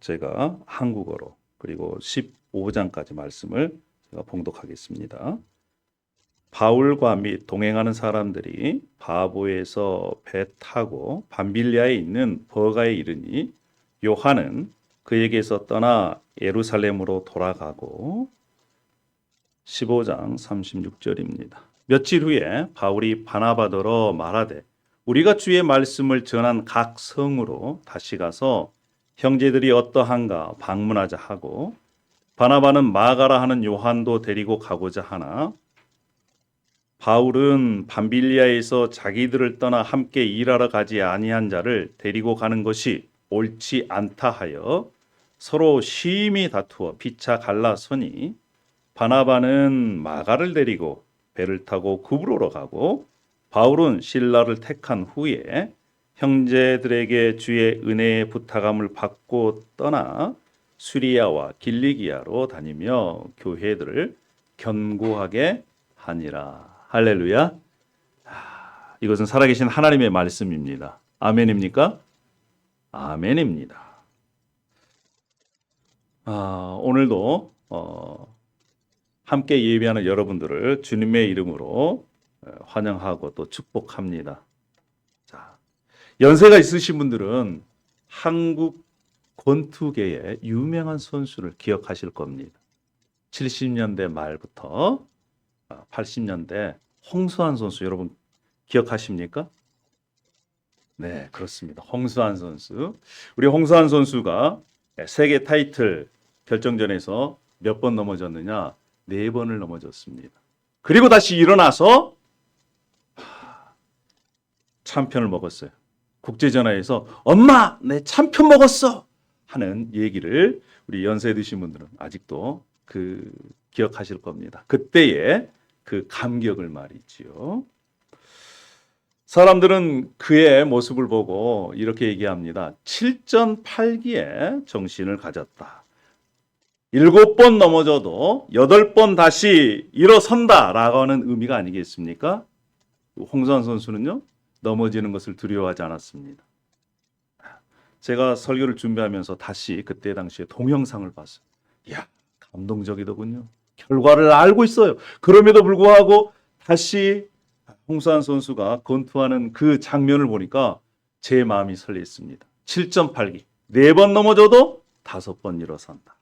제가 한국어로 그리고 15장까지 말씀을 제가 봉독하겠습니다. 바울과 및 동행하는 사람들이 바보에서 배 타고 밤빌리아에 있는 버가에 이르니 요한은 그에게서 떠나 예루살렘으로 돌아가고 15장 36절입니다. 며칠 후에 바울이 바나바더러 말하되 우리가 주의 말씀을 전한 각 성으로 다시 가서 형제들이 어떠한가 방문하자 하고 바나바는 마가라 하는 요한도 데리고 가고자 하나 바울은 밤빌리아에서 자기들을 떠나 함께 일하러 가지 아니한 자를 데리고 가는 것이 옳지 않다 하여 서로 심히 다투어 피차 갈라서니 바나바는 마가를 데리고 배를 타고 구브로로 가고 바울은 실라를 택한 후에 형제들에게 주의 은혜의 부탁함을 받고 떠나 수리아와 길리기아로 다니며 교회들을 견고하게 하니라. 할렐루야. 이것은 살아계신 하나님의 말씀입니다. 아멘입니까? 아멘입니다. 오늘도 함께 예배하는 여러분들을 주님의 이름으로 환영하고 또 축복합니다. 자, 연세가 있으신 분들은 한국 권투계의 유명한 선수를 기억하실 겁니다. 70년대 말부터 80년대 홍수환 선수 여러분 기억하십니까? 네, 그렇습니다. 홍수환 선수. 우리 홍수환 선수가 세계 타이틀 결정전에서 몇 번 넘어졌느냐? 4번을 넘어졌습니다. 그리고 다시 일어나서 챔피언을 먹었어요. 국제전화에서 엄마, 내 챔피언 먹었어! 하는 얘기를 우리 연세 드신 분들은 아직도 기억하실 겁니다. 그때의 그 감격을 말이지요. 사람들은 그의 모습을 보고 이렇게 얘기합니다. 7전 8기에 정신을 가졌다. 7번 넘어져도 8번 다시 일어선다라고 하는 의미가 아니겠습니까? 홍수환 선수는요, 넘어지는 것을 두려워하지 않았습니다. 제가 설교를 준비하면서 다시 그때 당시에 동영상을 봤어요. 이야, 감동적이더군요. 결과를 알고 있어요. 그럼에도 불구하고 다시 홍수환 선수가 권투하는 그 장면을 보니까 제 마음이 설레었습니다. 7.8기. 4번 넘어져도 5번 일어선다.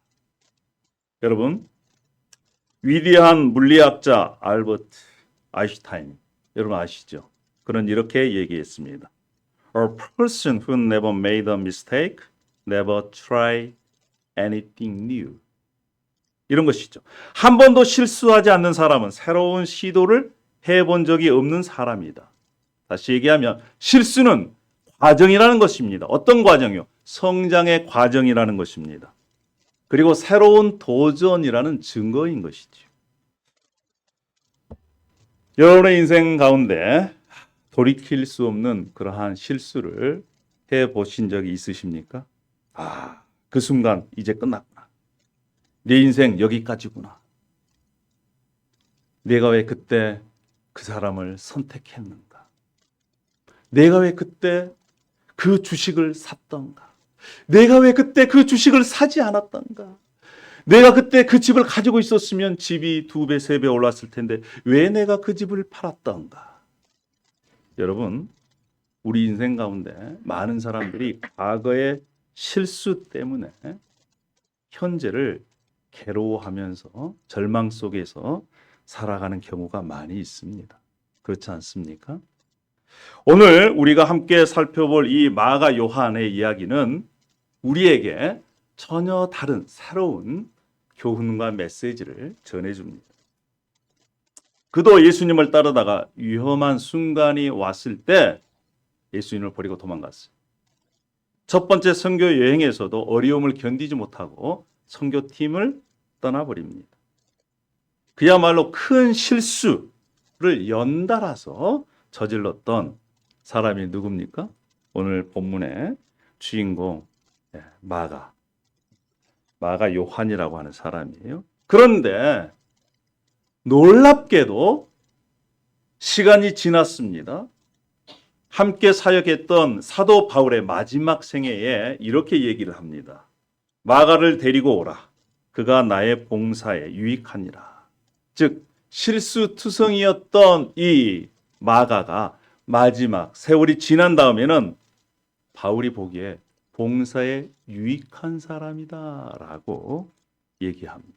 여러분, 위대한 물리학자 알버트 아인슈타인 여러분 아시죠? 그는 이렇게 얘기했습니다. A person who never made a mistake never try anything new. 이런 것이죠. 한 번도 실수하지 않는 사람은 새로운 시도를 해본 적이 없는 사람이다. 다시 얘기하면 실수는 과정이라는 것입니다. 어떤 과정이요? 성장의 과정이라는 것입니다. 그리고 새로운 도전이라는 증거인 것이죠. 여러분의 인생 가운데 돌이킬 수 없는 그러한 실수를 해보신 적이 있으십니까? 그 순간 이제 끝났구나. 내 인생 여기까지구나. 내가 왜 그때 그 사람을 선택했는가? 내가 왜 그때 그 주식을 샀던가? 내가 왜 그때 그 주식을 사지 않았던가? 내가 그때 그 집을 가지고 있었으면 집이 2배, 3배 올랐을 텐데 왜 내가 그 집을 팔았던가? 여러분, 우리 인생 가운데 많은 사람들이 과거의 실수 때문에 현재를 괴로워하면서 절망 속에서 살아가는 경우가 많이 있습니다. 그렇지 않습니까? 오늘 우리가 함께 살펴볼 이 마가 요한의 이야기는 우리에게 전혀 다른 새로운 교훈과 메시지를 전해줍니다. 그도 예수님을 따르다가 위험한 순간이 왔을 때 예수님을 버리고 도망갔어요. 첫 번째 선교 여행에서도 어려움을 견디지 못하고 선교팀을 떠나버립니다. 그야말로 큰 실수를 연달아서 저질렀던 사람이 누굽니까? 오늘 본문의 주인공 마가 요한이라고 하는 사람이에요. 그런데 놀랍게도 시간이 지났습니다. 함께 사역했던 사도 바울의 마지막 생애에 이렇게 얘기를 합니다. 마가를 데리고 오라. 그가 나의 봉사에 유익하니라. 즉 실수투성이었던 이 마가가 마지막 세월이 지난 다음에는 바울이 보기에 봉사에 유익한 사람이다라고 얘기합니다.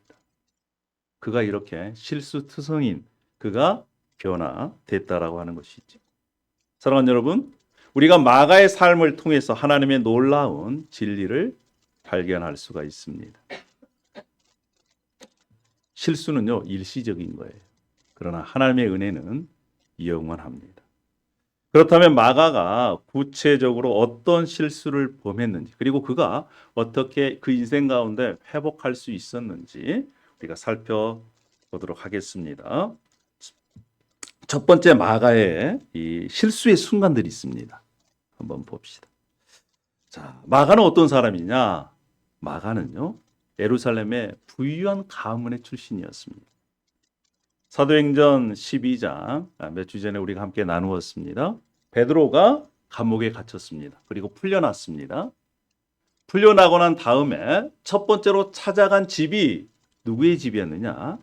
그가 이렇게 실수투성인 그가 변화됐다라고 하는 것이죠. 사랑하는 여러분, 우리가 마가의 삶을 통해서 하나님의 놀라운 진리를 발견할 수가 있습니다. 실수는요, 일시적인 거예요. 그러나 하나님의 은혜는 영원합니다. 그렇다면 마가가 구체적으로 어떤 실수를 범했는지, 그리고 그가 어떻게 그 인생 가운데 회복할 수 있었는지 우리가 살펴보도록 하겠습니다. 첫 번째 마가의 이 실수의 순간들이 있습니다. 한번 봅시다. 자, 마가는 어떤 사람이냐? 마가는요, 예루살렘의 부유한 가문의 출신이었습니다. 사도행전 12장 몇 주 전에 우리가 함께 나누었습니다. 베드로가 감옥에 갇혔습니다. 그리고 풀려났습니다. 풀려나고 난 다음에 첫 번째로 찾아간 집이 누구의 집이었느냐?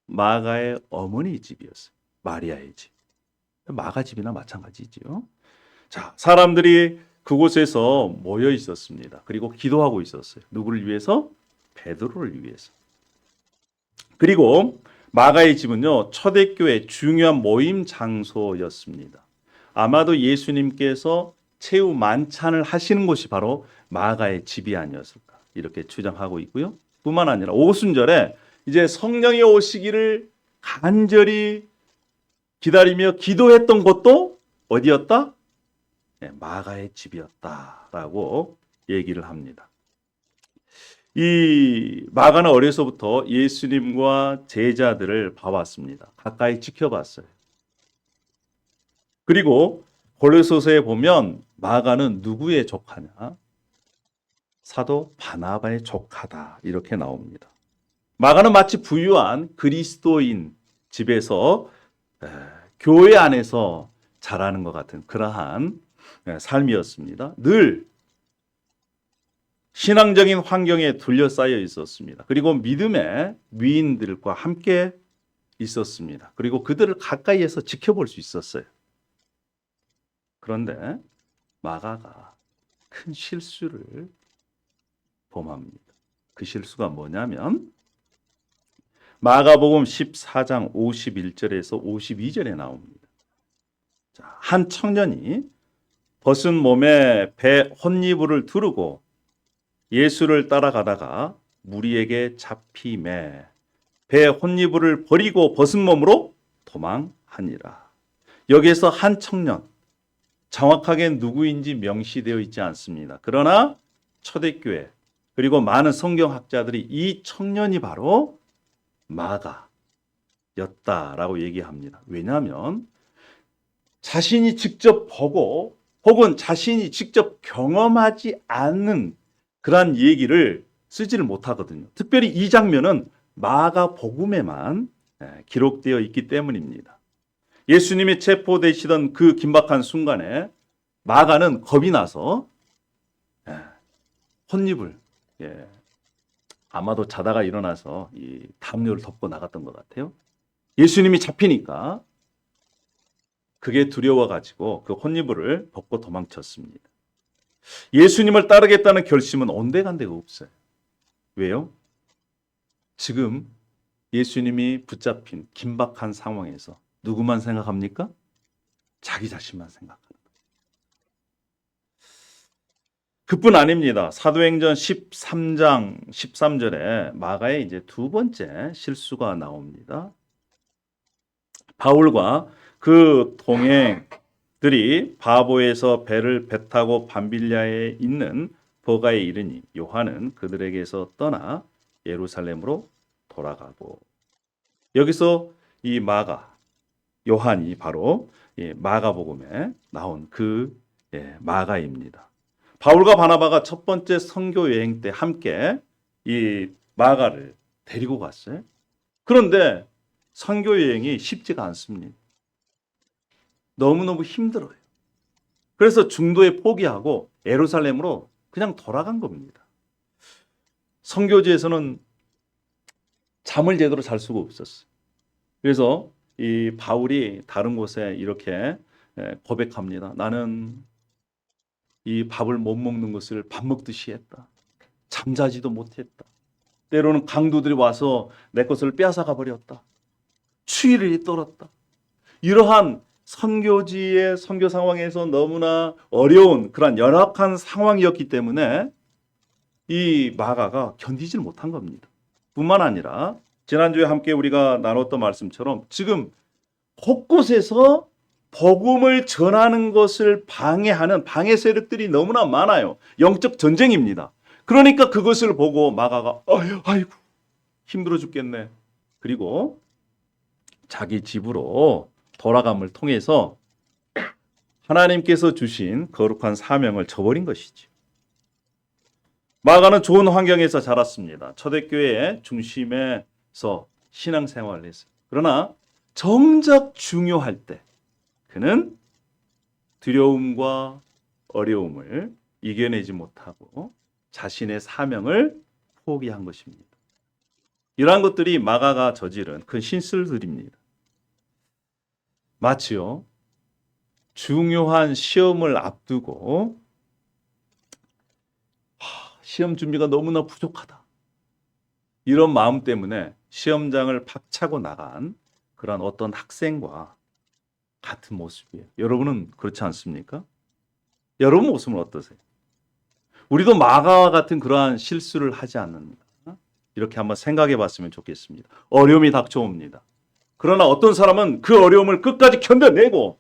마가의 어머니 집이었어요. 마리아의 집. 마가 집이나 마찬가지죠. 자, 사람들이 그곳에서 모여 있었습니다. 그리고 기도하고 있었어요. 누구를 위해서? 베드로를 위해서. 그리고 마가의 집은요, 초대교회 중요한 모임 장소였습니다. 아마도 예수님께서 최후 만찬을 하시는 곳이 바로 마가의 집이 아니었을까 이렇게 추정하고 있고요. 뿐만 아니라 오순절에 이제 성령이 오시기를 간절히 기다리며 기도했던 곳도 어디였다? 네, 마가의 집이었다라고 얘기를 합니다. 이 마가는 어려서부터 예수님과 제자들을 봐왔습니다. 가까이 지켜봤어요. 그리고 고린도서에 보면 마가는 누구의 조카냐? 사도 바나바의 조카다 이렇게 나옵니다. 마가는 마치 부유한 그리스도인 집에서 교회 안에서 자라는 것 같은 그러한 삶이었습니다. 늘 신앙적인 환경에 둘러싸여 있었습니다. 그리고 믿음의 위인들과 함께 있었습니다. 그리고 그들을 가까이에서 지켜볼 수 있었어요. 그런데 마가가 큰 실수를 범합니다. 그 실수가 뭐냐면 마가복음 14장 51절에서 52절에 나옵니다. 자, 한 청년이 벗은 몸에 배 혼이불을 두르고 예수를 따라가다가 무리에게 잡히매 배 혼이불을 버리고 벗은 몸으로 도망하니라. 여기에서 한 청년, 정확하게 누구인지 명시되어 있지 않습니다. 그러나 초대교회 그리고 많은 성경학자들이 이 청년이 바로 마가였다라고 얘기합니다. 왜냐하면 자신이 직접 보고 혹은 자신이 직접 경험하지 않는 그러한 얘기를 쓰지를 못하거든요. 특별히 이 장면은 마가복음에만 기록되어 있기 때문입니다. 예수님이 체포되시던 그 긴박한 순간에 마가는 겁이 나서 혼입을 아마도 자다가 일어나서 이 담요를 덮고 나갔던 것 같아요. 예수님이 잡히니까 그게 두려워가지고 그 혼이불을 벗고 도망쳤습니다. 예수님을 따르겠다는 결심은 온데간데가 없어요. 왜요? 지금 예수님이 붙잡힌 긴박한 상황에서 누구만 생각합니까? 자기 자신만 생각합니다. 그뿐 아닙니다. 사도행전 13장 13절에 마가의 이제 두 번째 실수가 나옵니다. 바울과 그 동행들이 바보에서 배 타고 밤빌리아에 있는 버가에 이르니 요한은 그들에게서 떠나 예루살렘으로 돌아가고, 여기서 이 마가 요한이 바로 마가복음에 나온 그 마가입니다. 바울과 바나바가 첫 번째 선교 여행 때 함께 이 마가를 데리고 갔어요. 그런데 선교 여행이 쉽지가 않습니다. 너무너무 힘들어요. 그래서 중도에 포기하고 예루살렘으로 그냥 돌아간 겁니다. 선교지에서는 잠을 제대로 잘 수가 없었어요. 그래서 이 바울이 다른 곳에 이렇게 고백합니다. 나는 이 밥을 못 먹는 것을 밥 먹듯이 했다. 잠자지도 못했다. 때로는 강도들이 와서 내 것을 빼앗아가 버렸다. 추위를 떨었다. 이러한 선교지의 선교 상황에서 너무나 어려운 그런 열악한 상황이었기 때문에 이 마가가 견디질 못한 겁니다. 뿐만 아니라 지난주에 함께 우리가 나눴던 말씀처럼 지금 곳곳에서 복음을 전하는 것을 방해하는 방해 세력들이 너무나 많아요. 영적 전쟁입니다. 그러니까 그것을 보고 마가가 아이고 힘들어 죽겠네. 그리고 자기 집으로 돌아감을 통해서 하나님께서 주신 거룩한 사명을 저버린 것이죠. 마가는 좋은 환경에서 자랐습니다. 초대교회의 중심에서 신앙생활을 했어요. 그러나 정작 중요할 때 그는 두려움과 어려움을 이겨내지 못하고 자신의 사명을 포기한 것입니다. 이러한 것들이 마가가 저지른 큰 실수들입니다. 마치요, 중요한 시험을 앞두고 시험 준비가 너무나 부족하다. 이런 마음 때문에 시험장을 박차고 나간 그런 어떤 학생과 같은 모습이에요. 여러분은 그렇지 않습니까? 여러분 모습은 어떠세요? 우리도 마가와 같은 그러한 실수를 하지 않는다. 이렇게 한번 생각해 봤으면 좋겠습니다. 어려움이 닥쳐옵니다. 그러나 어떤 사람은 그 어려움을 끝까지 견뎌내고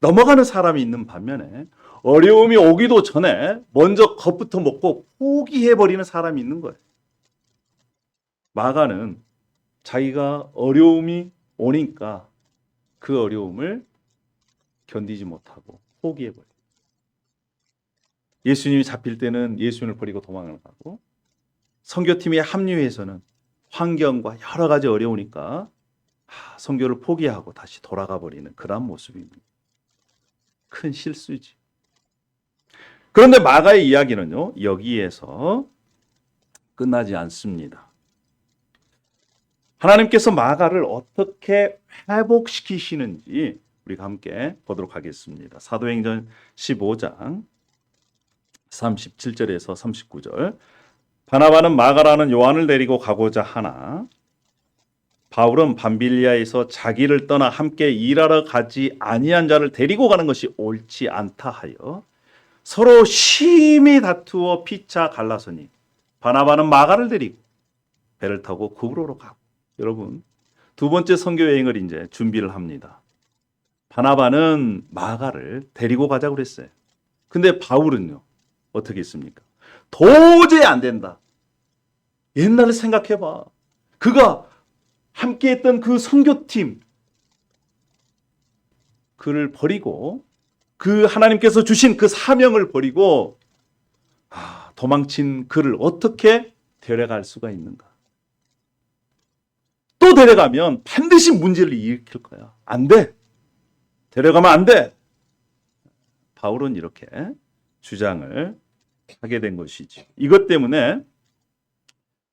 넘어가는 사람이 있는 반면에 어려움이 오기도 전에 먼저 겁부터 먹고 포기해버리는 사람이 있는 거예요. 마가는 자기가 어려움이 오니까 그 어려움을 견디지 못하고 포기해버려요. 예수님이 잡힐 때는 예수님을 버리고 도망을 가고 선교팀에 합류해서는 환경과 여러 가지 어려우니까 선교를 포기하고 다시 돌아가 버리는 그런 모습입니다. 큰 실수지. 그런데 마가의 이야기는요, 여기에서 끝나지 않습니다. 하나님께서 마가를 어떻게 회복시키시는지 우리가 함께 보도록 하겠습니다. 사도행전 15장 37절에서 39절. 바나바는 마가라는 요한을 데리고 가고자 하나 바울은 밤빌리아에서 자기를 떠나 함께 일하러 가지 아니한 자를 데리고 가는 것이 옳지 않다 하여 서로 심히 다투어 피차 갈라서니 바나바는 마가를 데리고 배를 타고 구브로로 가고. 여러분, 두 번째 선교 여행을 이제 준비를 합니다. 바나바는 마가를 데리고 가자고 그랬어요. 근데 바울은요, 어떻게 했습니까? 도저히 안 된다. 옛날을 생각해봐. 그가 함께 했던 그 선교팀, 그를 버리고 그 하나님께서 주신 그 사명을 버리고 도망친 그를 어떻게 데려갈 수가 있는가? 또 데려가면 반드시 문제를 일으킬 거야. 안 돼. 데려가면 안 돼. 바울은 이렇게 주장을 하게 된 것이지. 이것 때문에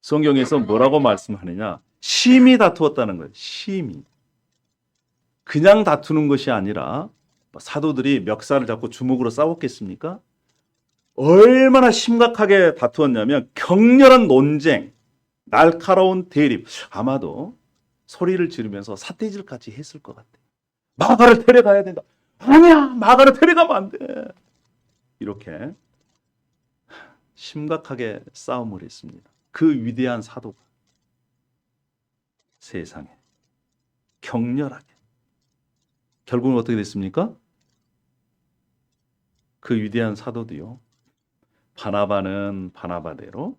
성경에서 뭐라고 말씀하느냐? 심히 다투었다는 거예요. 심히. 그냥 다투는 것이 아니라 사도들이 멱살을 잡고 주먹으로 싸웠겠습니까? 얼마나 심각하게 다투었냐면 격렬한 논쟁, 날카로운 대립. 아마도 소리를 지르면서 삿대질까지 했을 것 같아요. 마가를 데려가야 된다. 아니야, 마가를 데려가면 안 돼. 이렇게 심각하게 싸움을 했습니다. 그 위대한 사도가 세상에 격렬하게. 결국은 어떻게 됐습니까? 그 위대한 사도도요, 바나바는 바나바대로,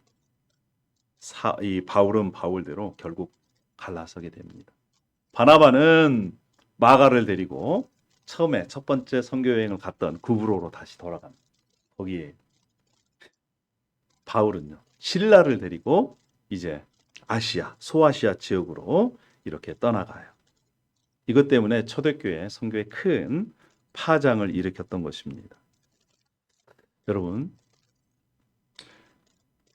이 바울은 바울대로 결국 갈라서게 됩니다. 바나바는 마가를 데리고 처음에 첫 번째 선교 여행을 갔던 구브로로 다시 돌아갑니다. 거기에 바울은요, 실라를 데리고 이제 아시아, 소아시아 지역으로 이렇게 떠나가요. 이것 때문에 초대교회 선교에 큰 파장을 일으켰던 것입니다. 여러분,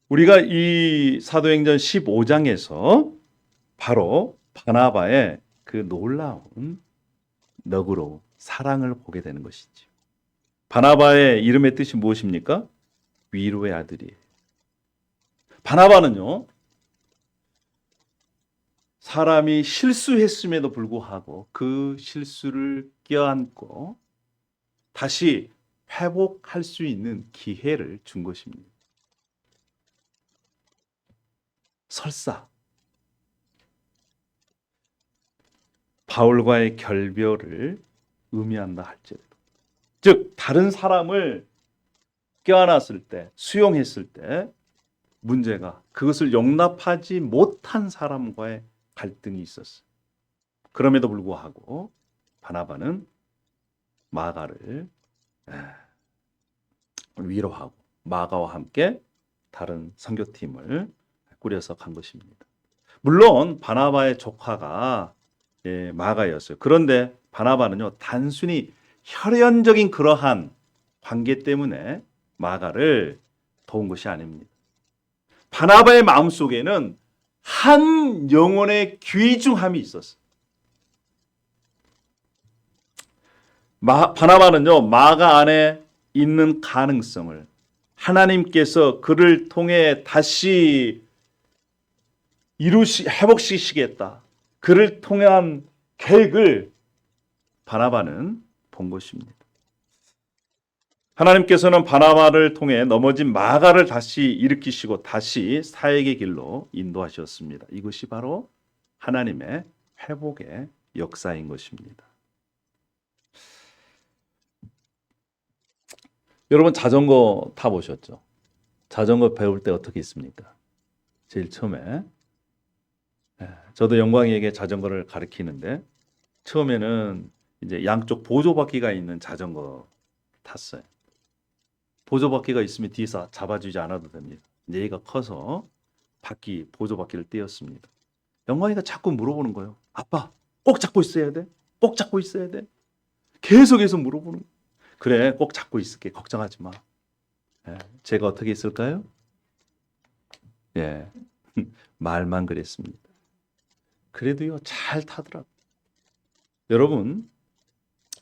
우리가 이 사도행전 15장에서 바로 바나바의 그 놀라운 너그러운 사랑을 보게 되는 것이죠. 바나바의 이름의 뜻이 무엇입니까? 위로의 아들이에요. 바나바는요, 사람이 실수했음에도 불구하고 그 실수를 껴안고 다시 회복할 수 있는 기회를 준 것입니다. 설사 바울과의 결별을 의미한다 할지라도, 즉 다른 사람을 껴안았을 때, 수용했을 때 문제가 그것을 용납하지 못한 사람과의 갈등이 있었어요. 그럼에도 불구하고 바나바는 마가를 위로하고 마가와 함께 다른 선교팀을 꾸려서 간 것입니다. 물론 바나바의 조카가 마가였어요. 그런데 바나바는요, 단순히 혈연적인 그러한 관계 때문에 마가를 도운 것이 아닙니다. 바나바의 마음속에는 한 영혼의 귀중함이 있었어요. 바나바는요, 마가 안에 있는 가능성을 하나님께서 그를 통해 다시 회복시키시겠다, 그를 통한 계획을 바나바는 본 것입니다. 하나님께서는 바나바를 통해 넘어진 마가를 다시 일으키시고 다시 사역의 길로 인도하셨습니다. 이것이 바로 하나님의 회복의 역사인 것입니다. 여러분, 자전거 타보셨죠? 자전거 배울 때 어떻게 있습니까? 제일 처음에 저도 영광이에게 자전거를 가르치는데 처음에는 이제 양쪽 보조바퀴가 있는 자전거 탔어요. 보조바퀴가 있으면 뒤에서 잡아주지 않아도 됩니다. 이제 얘가 커서 보조바퀴를 떼었습니다. 영광이가 자꾸 물어보는 거예요. 아빠, 꼭 잡고 있어야 돼? 꼭 잡고 있어야 돼? 계속해서 물어보는 거예요. 그래, 꼭 잡고 있을게. 걱정하지 마. 제가 어떻게 했을까요? 말만 그랬습니다. 그래도요, 잘 타더라고요. 여러분,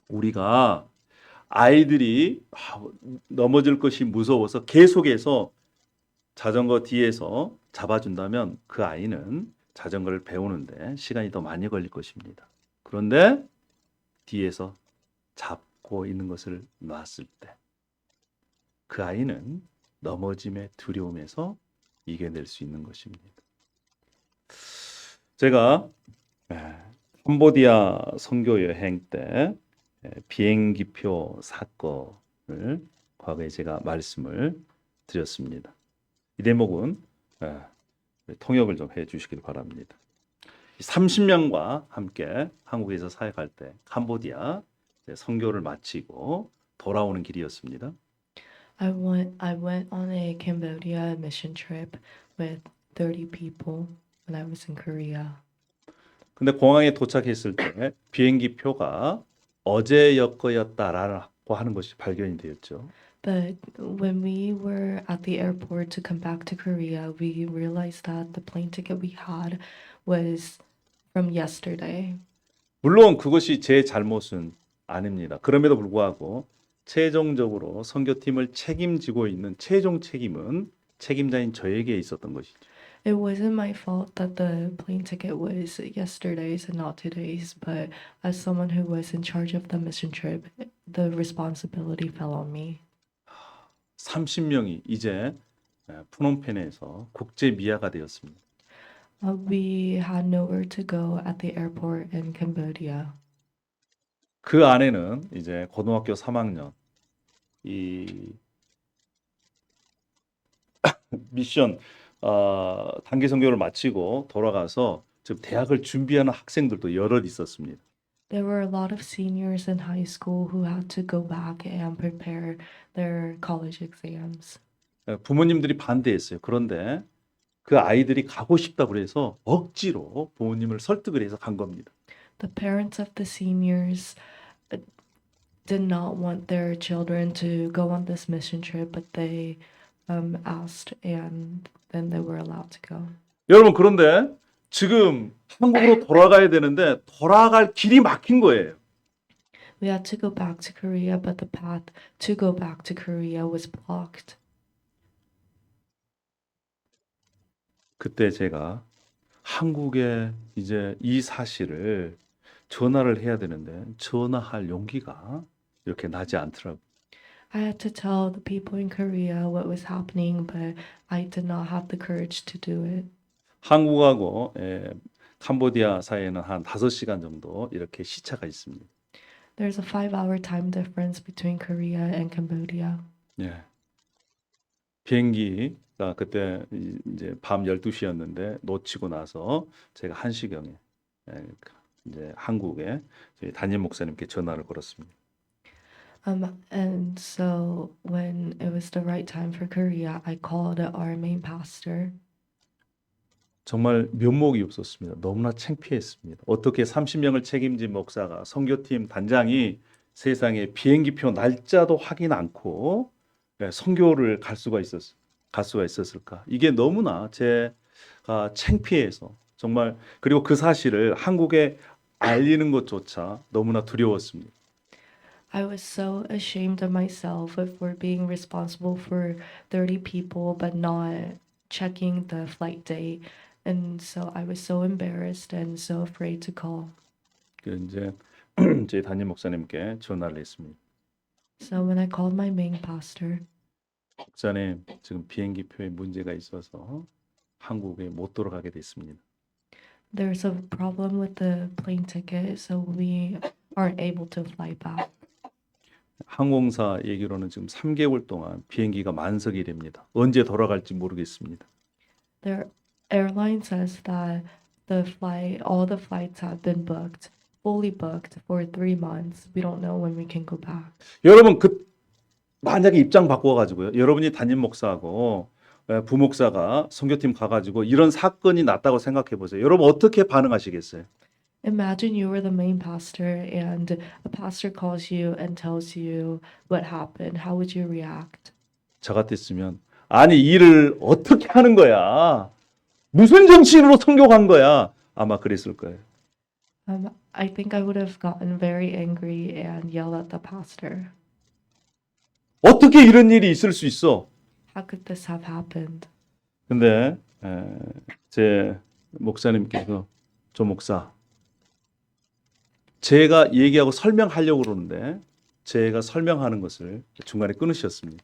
우리가 아이들이 넘어질 것이 무서워서 계속해서 자전거 뒤에서 잡아준다면 그 아이는 자전거를 배우는데 시간이 더 많이 걸릴 것입니다. 그런데 뒤에서 잡고 있는 것을 놨을 때 그 아이는 넘어짐의 두려움에서 이겨낼 수 있는 것입니다. 제가 캄보디아 선교 여행 때 비행기표 사건을 과거에 제가 말씀을 드렸습니다. 이 대목은 통역을 좀 해주시길 바랍니다. 30명과 함께 한국에서 사역할 때 캄보디아 선교를 마치고 돌아오는 길이었습니다. I went on a Cambodia mission trip with 30 people when I was in Korea. 근데 공항에 도착했을 때 비행기 표가 어제였거였다라고 하는 것이 발견이 되었죠. But when we were at the airport to come back to Korea, we realized that the plane ticket we had was from yesterday. 물론 그것이 제 잘못은 아닙니다. 그럼에도 불구하고 최종적으로 선교팀을 책임지고 있는 최종 책임은 책임자인 저에게 있었던 것이죠. It wasn't my fault that the plane ticket was yesterday's and not today's, but as someone who was in charge of the mission trip, the responsibility fell on me. 30명이 이제 푸놈펜에서 국제 미아가 되었습니다. We had nowhere to go at the airport in Cambodia. 그 안에는 이제 고등학교 3학년 이 미션 단기 선교를 마치고 돌아가서 지금 대학을 준비하는 학생들도 여럿 있었습니다. There were a lot of seniors in high school who had to go back and prepare their college exams. 부모님들이 반대했어요. 그런데 그 아이들이 가고 싶다 그래서 억지로 부모님을 설득을 해서 간 겁니다. The parents of the seniors did not want their children to go on this mission trip, but they asked, and then they were allowed to go. 여러분 그런데 지금 한국으로 돌아가야 되는데 돌아갈 길이 막힌 거예요. We had to go back to Korea, but the path to go back to Korea was blocked. 그때 제가 한국에 이제 이 사실을 전화를 해야 되는데 전화할 용기가 이렇게 나지 않더라고요. I had to tell the people in Korea what was happening, but I did not have the courage to do it. 한국하고 캄보디아 사이에는 한 5시간 정도 이렇게 시차가 있습니다. There's a 5-hour time difference between Korea and Cambodia. 예. 비행기가 그때 이제 밤 12시였는데 놓치고 나서 제가 1시경에 이제 한국에 저희 담임 목사님께 전화를 걸었습니다. And so when it was the right time for Korea, I called our main pastor. 정말 면목이 없었습니다. 너무나 창피했습니다. 어떻게 30명을 책임진 목사가 선교팀 단장이 세상에 비행기표 날짜도 확인 않고 선교를 갈 수가 있었을까? 이게 너무나 제가 창피해서 정말 그리고 그 사실을 한국에 알리는 것조차 너무나 두려웠습니다. I was so ashamed of myself for being responsible for 30 people but not checking the flight date. And so I was so embarrassed and so afraid to call. 그 이제 제 담임 목사님께 전화를 했습니다. So when I called my main pastor, 목사님, 지금 비행기표에 문제가 있어서 한국에 못 돌아가게 됐습니다. there's a problem with the plane ticket, so we aren't able to fly back. 항공사 얘기로는 지금 3개월 동안 비행기가 만석이랍니다. 언제 돌아갈지 모르겠습니다. Their airline says that all the flights have been booked, fully booked for 3 months. We don't know when we can go back. 여러분 만약에 입장 바꿔가지고요. 여러분이 담임 목사하고 부목사가 선교팀 가가지고 이런 사건이 났다고 생각해 보세요. 여러분 어떻게 반응하시겠어요? Imagine you were the main pastor and a pastor calls you and tells you what happened. How would you react? 저 같았으면 아니 일을 어떻게 하는 거야? 무슨 정신으로 선교 간 거야? 아마 그랬을 거예요. I think I would have gotten very angry and yelled at the pastor. 어떻게 이런 일이 있을 수 있어? How could this have happened? 근데 제 목사님께서 조 목사 제가 얘기하고 설명하려고 그러는데 제가 설명하는 것을 중간에 끊으셨습니다.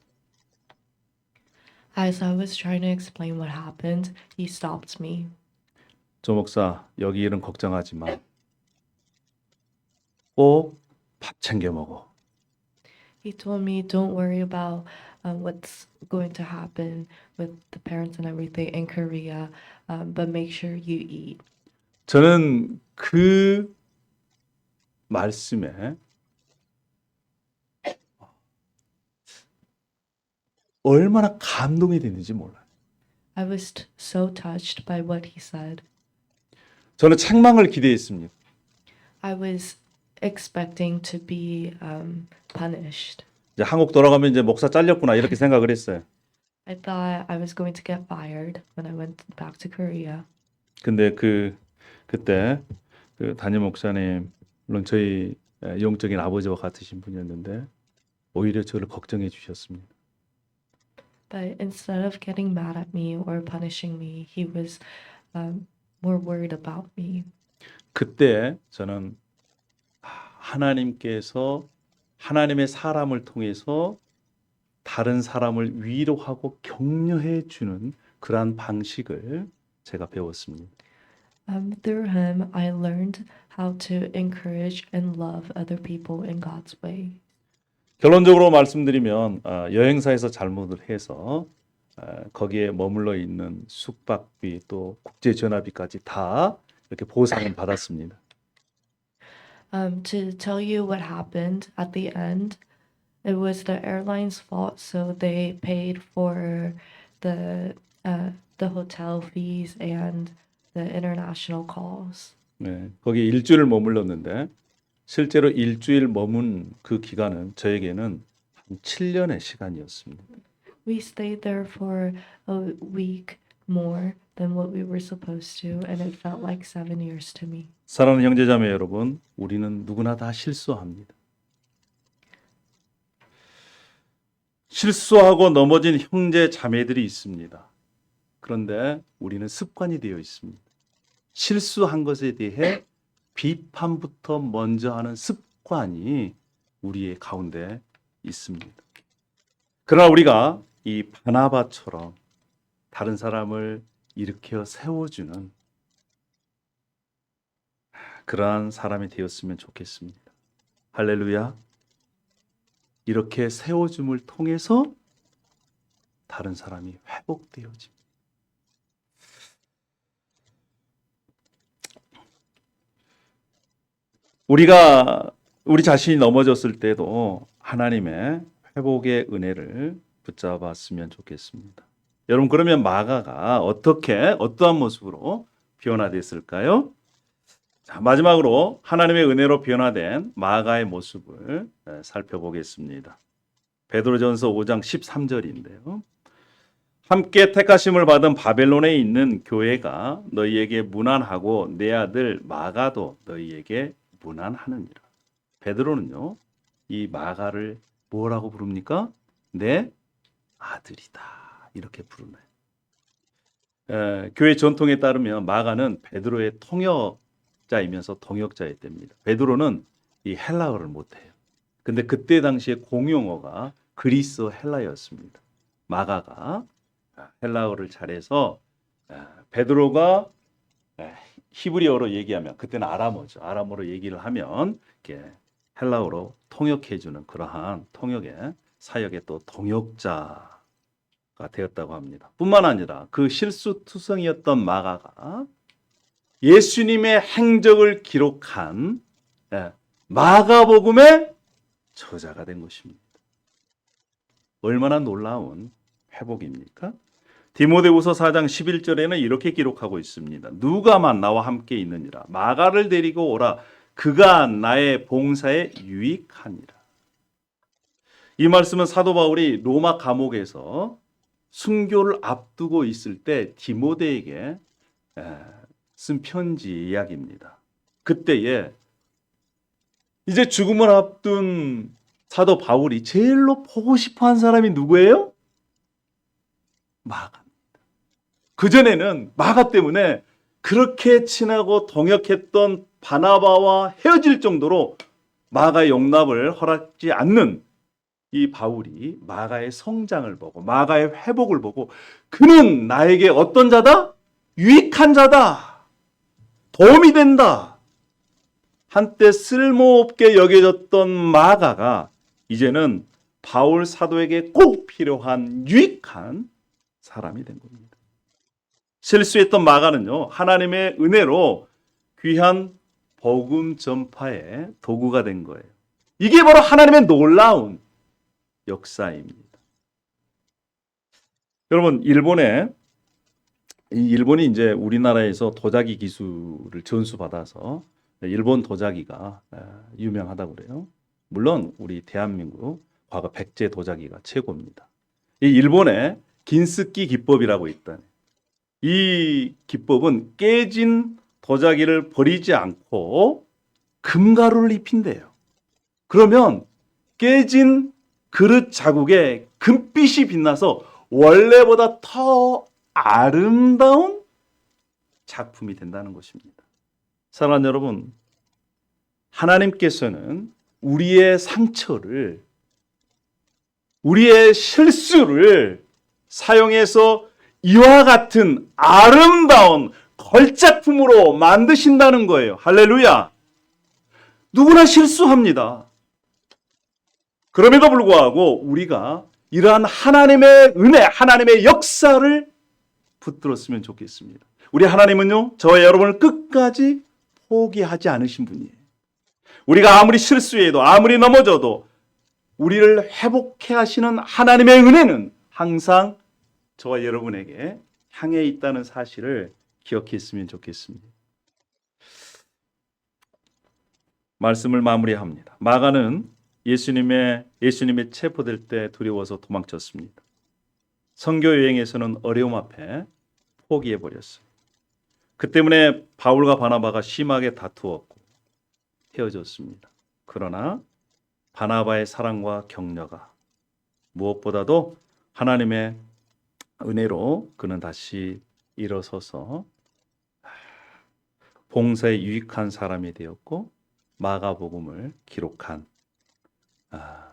As I was trying to explain what happened, he stopped me. 조 목사 여기 일은 걱정하지 마. 꼭 밥 챙겨 먹어. He told me, don't worry about what's going to happen with the parents and everything in Korea, but make sure you eat. 저는 그 말씀에 얼마나 감동이 됐는지 몰라요. I was so touched by what he said. 저는 책망을 기대했습니다. I was expecting to be punished. 이제 한국 돌아가면 이제 목사 잘렸구나 이렇게 생각을 했어요. I thought I was going to get fired when I went back to Korea. 근데 그때 그 담임 목사님 물론 저희 영적인 아버지와 같으신 분이었는데 오히려 저를 걱정해 주셨습니다. But instead of getting mad at me or punishing me, he was more worried about me. 그때 저는 하나님께서 하나님의 사람을 통해서 다른 사람을 위로하고 격려해 주는 그러한 방식을 제가 배웠습니다. Through him, I learned how to encourage and love other people in God's way. 결론적으로 말씀드리면 여행사에서 잘못을 해서 거기에 머물러 있는 숙박비 또 국제 전화비까지 다 이렇게 보상을 받았습니다. To tell you what happened at the end, it was the airline's fault, so they paid for the hotel fees and the international calls. 네, 거기 일주일을 머물렀는데 실제로 일주일 머문 그 기간은 저에게는 한 7년의 시간이었습니다. We stayed there for a week more than what we were supposed to, and it felt like 7 years to me. 사랑하는 형제자매 여러분, 우리는 누구나 다 실수합니다. 실수하고 넘어진 형제 자매들이 있습니다. 그런데 우리는 습관이 되어 있습니다. 실수한 것에 대해 비판부터 먼저 하는 습관이 우리의 가운데 있습니다. 그러나 우리가 이 바나바처럼 다른 사람을 일으켜 세워주는 그러한 사람이 되었으면 좋겠습니다. 할렐루야. 이렇게 세워줌을 통해서 다른 사람이 회복되어집니다. 우리 자신이 넘어졌을 때도 하나님의 회복의 은혜를 붙잡았으면 좋겠습니다. 여러분, 그러면 마가가 어떠한 모습으로 변화됐을까요? 자, 마지막으로 하나님의 은혜로 변화된 마가의 모습을 살펴보겠습니다. 베드로전서 5장 13절인데요. 함께 택하심을 받은 바벨론에 있는 교회가 너희에게 문안하고 내 아들 마가도 너희에게 문안하느니라. 베드로는요, 이 마가를 뭐라고 부릅니까? 내 아들이다. 이렇게 부르네요. 교회 전통에 따르면 마가는 베드로의 통역자이면서 동역자의 때입니다. 베드로는 이 헬라어를 못해요. 근데 그때 당시에 공용어가 그리스 헬라였습니다. 마가가 헬라어를 잘해서 베드로가 히브리어로 얘기하면, 그때는 아람어죠. 아람어로 얘기를 하면 이렇게 헬라어로 통역해주는 그러한 통역의 사역의 또 동역자가 되었다고 합니다. 뿐만 아니라 그 실수투성이었던 마가가 예수님의 행적을 기록한 마가복음의 저자가 된 것입니다. 얼마나 놀라운 회복입니까? 디모데후서 4장 11절에는 이렇게 기록하고 있습니다. 누가만 나와 함께 있느니라. 마가를 데리고 오라. 그가 나의 봉사에 유익하니라. 이 말씀은 사도 바울이 로마 감옥에서 순교를 앞두고 있을 때 디모데에게 쓴 편지 이야기입니다. 그때에 이제 죽음을 앞둔 사도 바울이 제일로 보고 싶어한 사람이 누구예요? 마가입니다. 그전에는 마가 때문에 그렇게 친하고 동역했던 바나바와 헤어질 정도로 마가의 용납을 허락지 않는 이 바울이 마가의 성장을 보고 마가의 회복을 보고 그는 나에게 어떤 자다? 유익한 자다. 도움이 된다. 한때 쓸모없게 여겨졌던 마가가 이제는 바울 사도에게 꼭 필요한 유익한 사람이 된 겁니다. 실수했던 마가는요, 하나님의 은혜로 귀한 복음 전파의 도구가 된 거예요. 이게 바로 하나님의 놀라운 역사입니다. 여러분, 일본이 이제 우리나라에서 도자기 기술을 전수받아서 일본 도자기가 유명하다고 그래요. 물론 우리 대한민국 과거 백제 도자기가 최고입니다. 이 일본의 긴스키 기법이라고 있다. 이 기법은 깨진 도자기를 버리지 않고 금가루를 입힌대요. 그러면 깨진 그릇 자국에 금빛이 빛나서 원래보다 더 아름다운 작품이 된다는 것입니다. 사랑하는 여러분, 하나님께서는 우리의 상처를, 우리의 실수를 사용해서 이와 같은 아름다운 걸작품으로 만드신다는 거예요. 할렐루야. 누구나 실수합니다. 그럼에도 불구하고 우리가 이러한 하나님의 은혜, 하나님의 역사를 붙들었으면 좋겠습니다. 우리 하나님은요, 저와 여러분을 끝까지 포기하지 않으신 분이에요. 우리가 아무리 실수해도, 아무리 넘어져도 우리를 회복해 하시는 하나님의 은혜는 항상 저와 여러분에게 향해 있다는 사실을 기억했으면 좋겠습니다. 말씀을 마무리합니다. 마가는 예수님의 체포될 때 두려워서 도망쳤습니다. 선교 여행에서는 어려움 앞에 포기해 버렸어요. 그 때문에 바울과 바나바가 심하게 다투었고 헤어졌습니다. 그러나 바나바의 사랑과 격려가 무엇보다도 하나님의 은혜로 그는 다시 일어서서 봉사에 유익한 사람이 되었고 마가복음을 기록한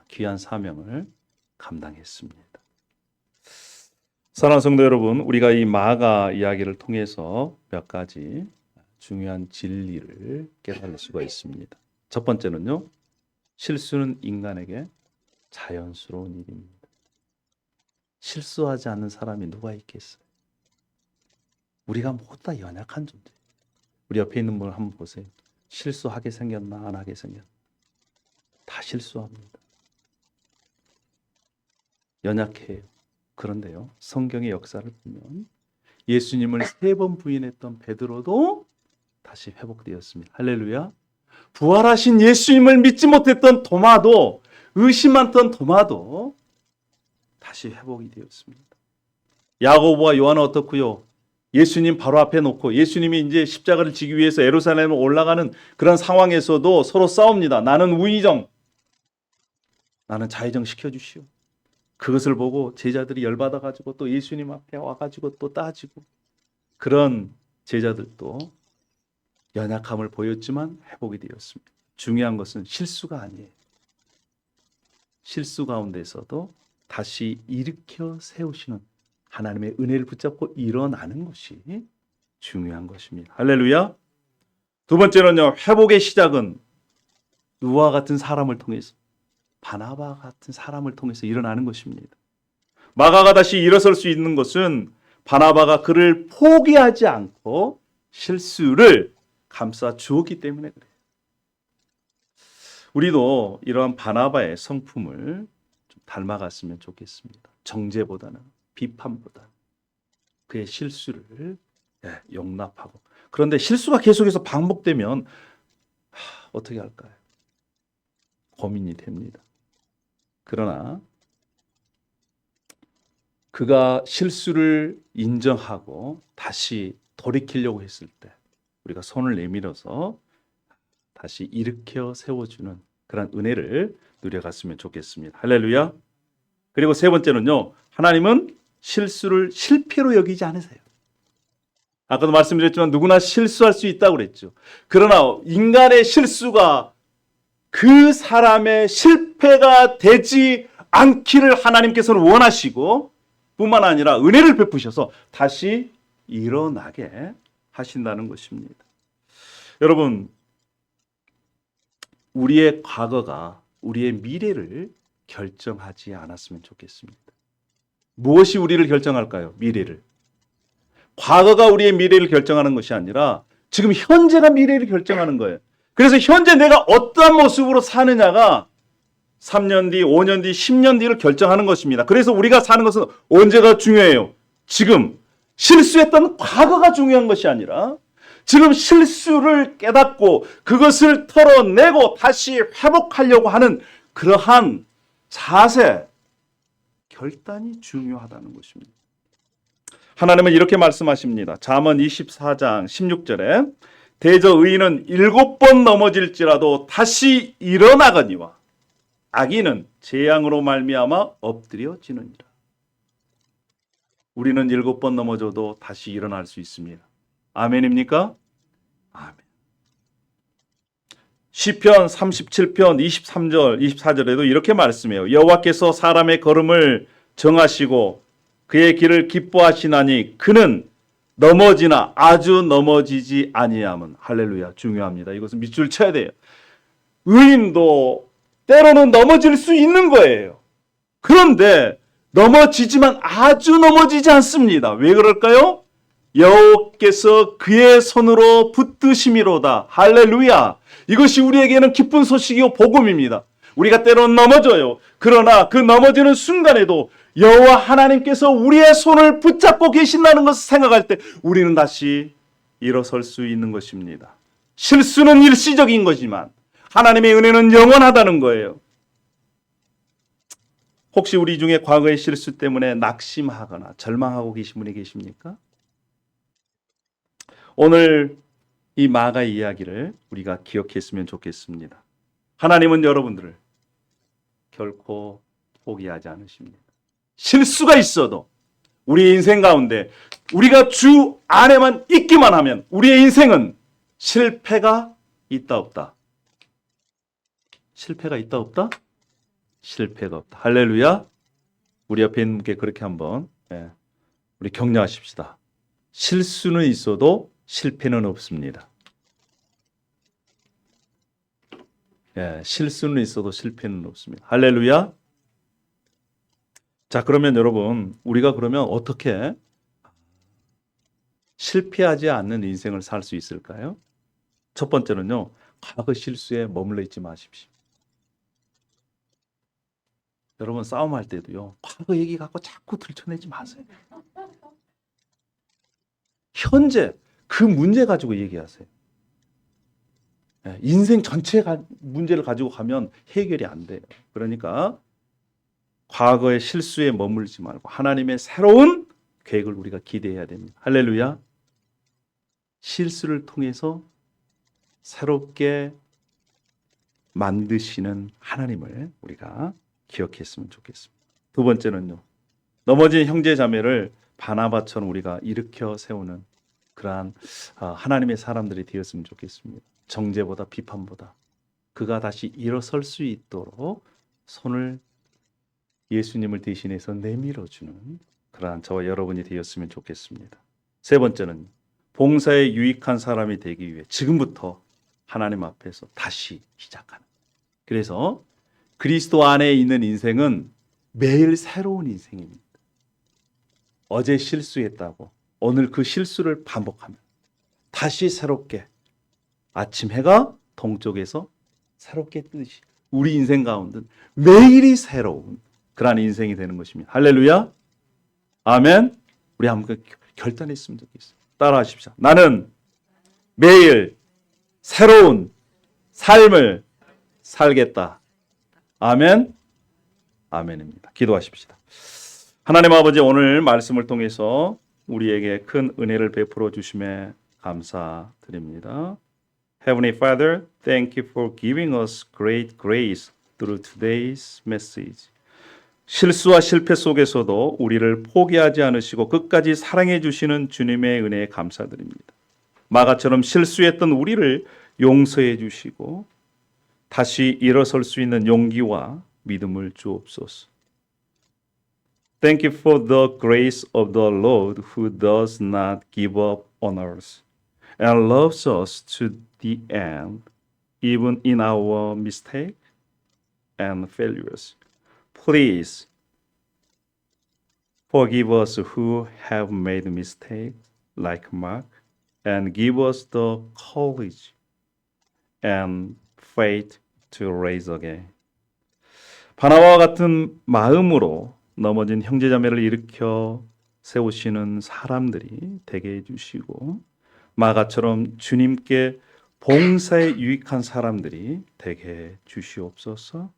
귀한 사명을 감당했습니다. 사랑하는 성도 여러분, 우리가 이 마가 이야기를 통해서 몇 가지 중요한 진리를 깨달을 수가 있습니다. 첫 번째는요, 실수는 인간에게 자연스러운 일입니다. 실수하지 않는 사람이 누가 있겠어요? 우리가 모두 다 연약한 존재. 우리 옆에 있는 분을 한번 보세요. 실수하게 생겼나 안 하게 생겼나. 다 실수합니다. 연약해요. 그런데요, 성경의 역사를 보면 예수님을 3번 부인했던 베드로도 다시 회복되었습니다. 할렐루야. 부활하신 예수님을 믿지 못했던 도마도, 의심 많던 도마도 다시 회복이 되었습니다. 야고보와 요한은 어떻고요? 예수님 바로 앞에 놓고 예수님이 이제 십자가를 지기 위해서 예루살렘에 올라가는 그런 상황에서도 서로 싸웁니다. 나는 우의정, 나는 좌의정 시켜주시오. 그것을 보고 제자들이 열받아가지고 또 예수님 앞에 와가지고 또 따지고, 그런 제자들도 연약함을 보였지만 회복이 되었습니다. 중요한 것은 실수가 아니에요. 실수 가운데서도 다시 일으켜 세우시는 하나님의 은혜를 붙잡고 일어나는 것이 중요한 것입니다. 할렐루야. 두 번째는요, 회복의 시작은 누구와 같은 사람을 통해서, 바나바 같은 사람을 통해서 일어나는 것입니다. 마가가 다시 일어설 수 있는 것은 바나바가 그를 포기하지 않고 실수를 감싸 주었기 때문에 그래요. 우리도 이러한 바나바의 성품을 좀 닮아갔으면 좋겠습니다. 정죄보다는, 비판보다 그의 실수를 용납하고. 그런데 실수가 계속해서 반복되면 어떻게 할까요? 고민이 됩니다. 그러나 그가 실수를 인정하고 다시 돌이키려고 했을 때 우리가 손을 내밀어서 다시 일으켜 세워주는 그런 은혜를 누려갔으면 좋겠습니다. 할렐루야. 그리고 세 번째는요, 하나님은 실수를 실패로 여기지 않으세요. 아까도 말씀드렸지만 누구나 실수할 수 있다고 그랬죠. 그러나 인간의 실수가 그 사람의 실패가 되지 않기를 하나님께서는 원하시고, 뿐만 아니라 은혜를 베푸셔서 다시 일어나게 하신다는 것입니다. 여러분, 우리의 과거가 우리의 미래를 결정하지 않았으면 좋겠습니다. 무엇이 우리를 결정할까요? 미래를. 과거가 우리의 미래를 결정하는 것이 아니라 지금 현재가 미래를 결정하는 거예요. 그래서 현재 내가 어떠한 모습으로 사느냐가 3년 뒤, 5년 뒤, 10년 뒤를 결정하는 것입니다. 그래서 우리가 사는 것은 언제가 중요해요? 지금. 실수했던 과거가 중요한 것이 아니라 지금 실수를 깨닫고 그것을 털어내고 다시 회복하려고 하는 그러한 자세, 결단이 중요하다는 것입니다. 하나님은 이렇게 말씀하십니다. 잠언 24장 16절에 대저 의인은 7번 넘어질지라도 다시 일어나거니와 악인은 재앙으로 말미암아 엎드려지느니라. 우리는 7번 넘어져도 다시 일어날 수 있습니다. 아멘입니까? 아멘. 시편 37편 23절 24절에도 이렇게 말씀해요. 여호와께서 사람의 걸음을 정하시고 그의 길을 기뻐하시나니 그는 넘어지나 아주 넘어지지 아니함은. 할렐루야. 중요합니다. 이것은 밑줄 쳐야 돼요. 의인도 때로는 넘어질 수 있는 거예요. 그런데 넘어지지만 아주 넘어지지 않습니다. 왜 그럴까요? 여호와께서 그의 손으로 붙드심이로다. 할렐루야. 이것이 우리에게는 기쁜 소식이요 복음입니다. 우리가 때로는 넘어져요. 그러나 그 넘어지는 순간에도 여호와 하나님께서 우리의 손을 붙잡고 계신다는 것을 생각할 때 우리는 다시 일어설 수 있는 것입니다. 실수는 일시적인 거지만 하나님의 은혜는 영원하다는 거예요. 혹시 우리 중에 과거의 실수 때문에 낙심하거나 절망하고 계신 분이 계십니까? 오늘 이 마가 이야기를 우리가 기억했으면 좋겠습니다. 하나님은 여러분들을 결코 포기하지 않으십니다. 실수가 있어도 우리의 인생 가운데 우리가 주 안에만 있기만 하면 우리의 인생은 실패가 있다 없다? 실패가 있다 없다? 실패가 없다. 할렐루야. 우리 옆에 있는 분께 그렇게 한번 우리 격려하십시다. 실수는 있어도 실패는 없습니다. 실수는 있어도 실패는 없습니다. 할렐루야. 자, 그러면 여러분, 우리가 그러면 어떻게 실패하지 않는 인생을 살 수 있을까요? 첫 번째는요, 과거 실수에 머물러 있지 마십시오. 여러분, 싸움할 때도요, 과거 얘기 갖고 자꾸 들춰내지 마세요. 현재 그 문제 가지고 얘기하세요. 인생 전체 문제를 가지고 가면 해결이 안 돼요. 그러니까 과거의 실수에 머물지 말고 하나님의 새로운 계획을 우리가 기대해야 됩니다. 할렐루야. 실수를 통해서 새롭게 만드시는 하나님을 우리가 기억했으면 좋겠습니다. 두 번째는요, 넘어진 형제 자매를 바나바처럼 우리가 일으켜 세우는 그러한 하나님의 사람들이 되었으면 좋겠습니다. 정죄보다 비판보다 그가 다시 일어설 수 있도록 손을 예수님을 대신해서 내밀어주는 그러한 저와 여러분이 되었으면 좋겠습니다. 세 번째는 봉사에 유익한 사람이 되기 위해 지금부터 하나님 앞에서 다시 시작하는. 그래서 그리스도 안에 있는 인생은 매일 새로운 인생입니다. 어제 실수했다고 오늘 그 실수를 반복하면 다시 새롭게 아침 해가 동쪽에서 새롭게 뜨듯이 우리 인생 가운데 매일이 새로운 그러한 인생이 되는 것입니다. 할렐루야. 아멘. 우리 한번 결단했으면 좋겠어요. 따라하십시오. 나는 매일 새로운 삶을 살겠다. 아멘. 아멘입니다. 기도하십시다. 하나님 아버지, 오늘 말씀을 통해서 우리에게 큰 은혜를 베풀어 주심에 감사드립니다. Heavenly Father, thank you for giving us great grace through today's message. 실수와 실패 속에서도 우리를 포기하지 않으시고 끝까지 사랑해 주시는 주님의 은혜에 감사드립니다. 마가처럼 실수했던 우리를 용서해 주시고 다시 일어설 수 있는 용기와 믿음을 주옵소서. Thank you for the grace of the Lord who does not give up on us and loves us to the end, even in our mistakes and failures. Please forgive us who have made mistakes like Mark and give us the courage and faith to rise again. 바나바와 같은 마음으로 넘어진 형제자매를 일으켜 세우시는 사람들이 되게 해주시고 마가처럼 주님께 봉사에 유익한 사람들이 되게 해주시옵소서.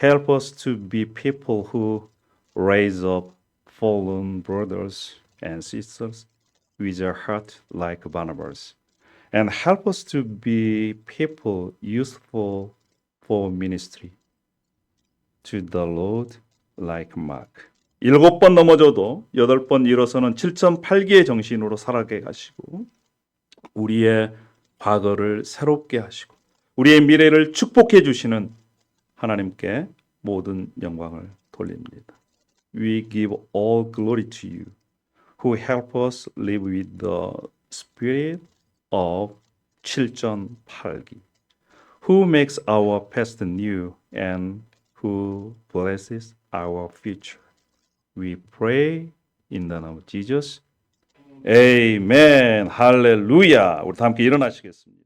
Help us to be people who raise up fallen brothers and sisters with a heart like Barnabas. And help us to be people useful for ministry to the Lord like Mark. 7번 넘어져도 8번 일어서는 7.8기의 정신으로 살아가게 하시고 우리의 과거를 새롭게 하시고 우리의 미래를 축복해 주시는 하나님께 모든 영광을 돌립니다. We give all glory to you who help us live with the spirit of 7.8기, who makes our past new and who blesses our future. We pray in the name of Jesus. Amen. 할렐루야. 우리 다 함께 일어나시겠습니다.